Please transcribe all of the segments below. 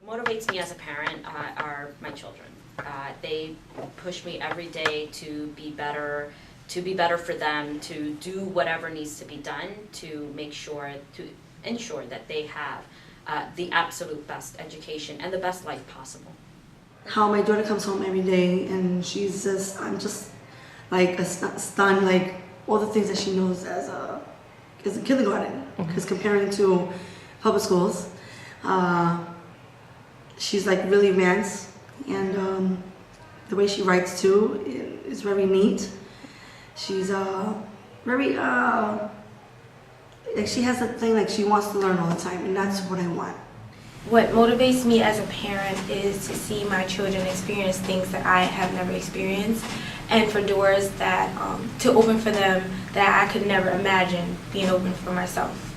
What motivates me as a parent are my children. They push me every day to be better for them, to do whatever needs to be done to ensure that they have the absolute best education and the best life possible. How my daughter comes home every day and I'm just like stunned, like all the things that she knows as a kindergarten, because comparing to public schools, she's like really advanced, and the way she writes too is very neat. She's very like she has a thing like she wants to learn all the time, and that's what I want. What motivates me as a parent is to see my children experience things that I have never experienced, and for doors that to open for them that I could never imagine being open for myself.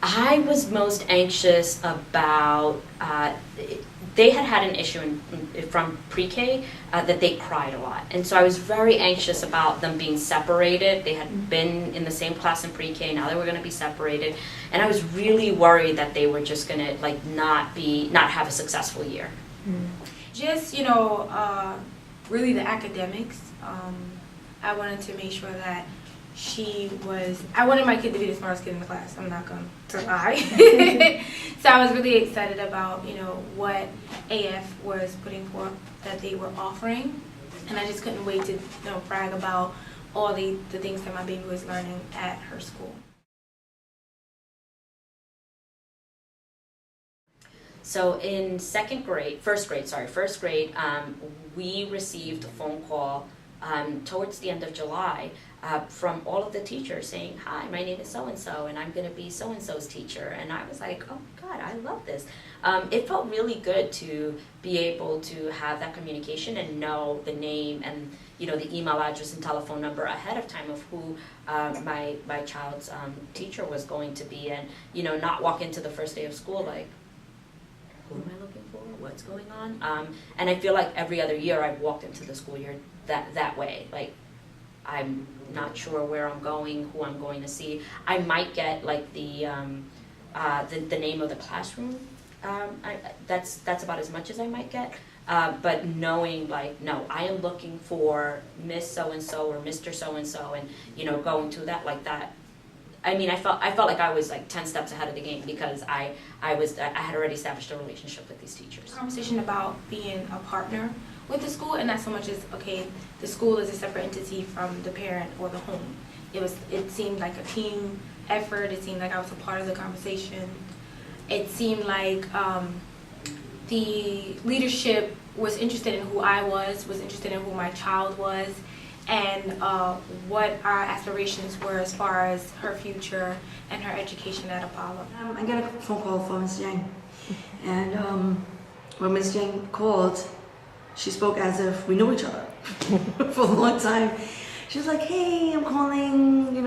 I was most anxious about, they had an issue from pre-K that they cried a lot. And so I was very anxious about them being separated. They had been in the same class in pre-K, now they were going to be separated. And I was really worried that they were just going to like not have a successful year. Just, really the academics. I wanted to make sure that I wanted my kid to be the smartest kid in the class. I'm not going to lie. So I was really excited about, what AF was putting forth, that they were offering. And I just couldn't wait to, brag about all the things that my baby was learning at her school. So in first grade, we received a phone call towards the end of July from all of the teachers saying, "Hi, my name is so-and-so, and I'm going to be so-and-so's teacher." And I was like, oh God, I love this. It felt really good to be able to have that communication and know the name and the email address and telephone number ahead of time of who my child's teacher was going to be, and not walk into the first day of school like, who am I looking for? What's going on? And I feel like every other year I've walked into the school year that way. Like, I'm not sure where I'm going, who I'm going to see. I might get like the name of the classroom. That's about as much as I might get. But knowing like, no, I am looking for Miss So-and-so or Mr. So-and-so, and going to that like that. I mean, I felt like I was like 10 steps ahead of the game because I had already established a relationship with these teachers. Conversation about being a partner with the school, and not so much as, okay, the school is a separate entity from the parent or the home. It seemed like a team effort. It seemed like I was a part of the conversation. It seemed like the leadership was interested in who I was interested in who my child was, and what our aspirations were as far as her future and her education at Apollo. I got a phone call from Ms. Yang, and when Ms. Yang called, she spoke as if we knew each other for a long time. She was like, "Hey, I'm calling,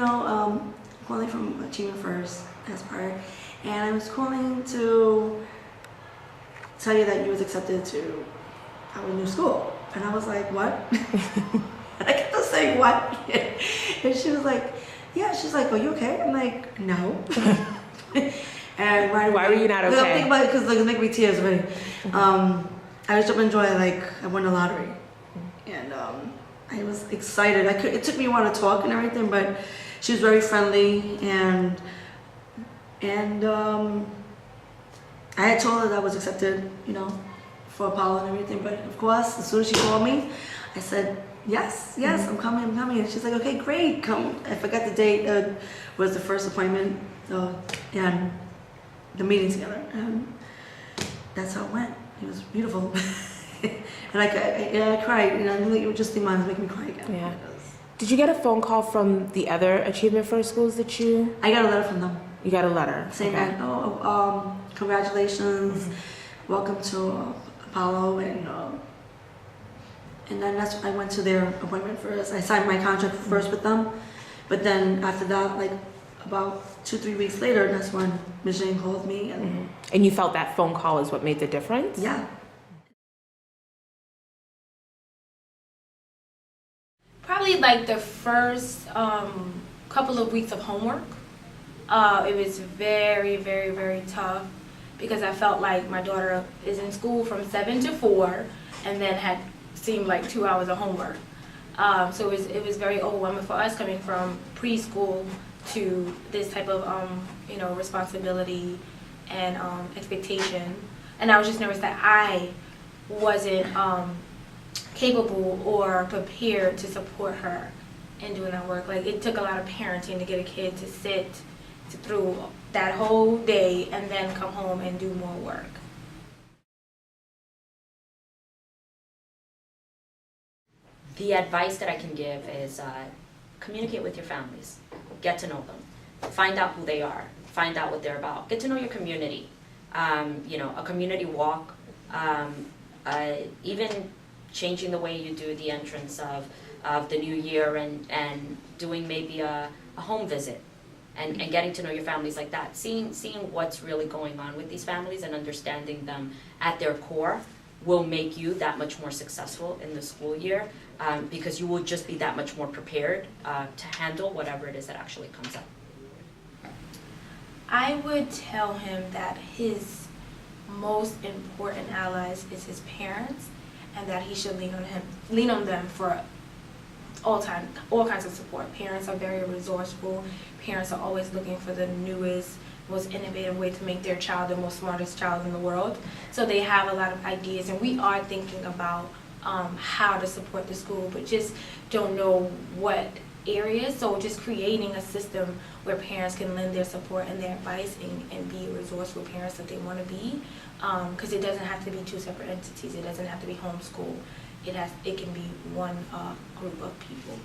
calling from Achievement First as part, and I was calling to tell you that you was accepted to our new school." And I was like, "What?" And I kept on saying, "What?" And she was like, "Yeah." She's like, "Are you okay?" I'm like, "No." And right away, why were you not okay? I'm thinking about it because it's making me tears already. I was jumping joy, like I won the lottery, and I was excited. It took me a while to talk and everything, but she was very friendly, and I had told her that I was accepted, for Apollo and everything. But of course, as soon as she called me, I said, yes, I'm coming. And she's like, "Okay, great, come." I forgot the date. Was the first appointment, and the meeting together, and that's how it went. It was beautiful. And I cried, it was just the mind making me cry again. Yeah. Did you get a phone call from the other Achievement First schools that you? I got a letter from them. You got a letter. Saying that, congratulations, welcome to Apollo, and then I went to their appointment first. I signed my contract first with them, but then after that, like about 2-3 weeks later, that's when Ms. Jane called me. And you felt that phone call is what made the difference? Yeah. Probably like the first couple of weeks of homework. It was very, very, very tough because I felt like my daughter is in school from 7 to 4 and then had seemed like 2 hours of homework. So it was very overwhelming for us coming from preschool to this type of responsibility and expectation. And I was just nervous that I wasn't capable or prepared to support her in doing that work. Like, it took a lot of parenting to get a kid to sit through that whole day and then come home and do more work. The advice that I can give is communicate with your families, get to know them, find out who they are, find out what they're about, get to know your community. A community walk, even changing the way you do the entrance of the new year and doing maybe a home visit and getting to know your families like that, seeing what's really going on with these families and understanding them at their core will make you that much more successful in the school year, because you will just be that much more prepared to handle whatever it is that actually comes up. I would tell him that his most important allies is his parents, and that he should lean on them for all kinds of support. Parents are very resourceful. Parents are always looking for the newest, most innovative way to make their child the most smartest child in the world. So they have a lot of ideas, and we are thinking about how to support the school, but just don't know what areas. So just creating a system where parents can lend their support and their advice and be resourceful parents that they want to be, because it doesn't have to be two separate entities. It doesn't have to be homeschool. It can be one group of people.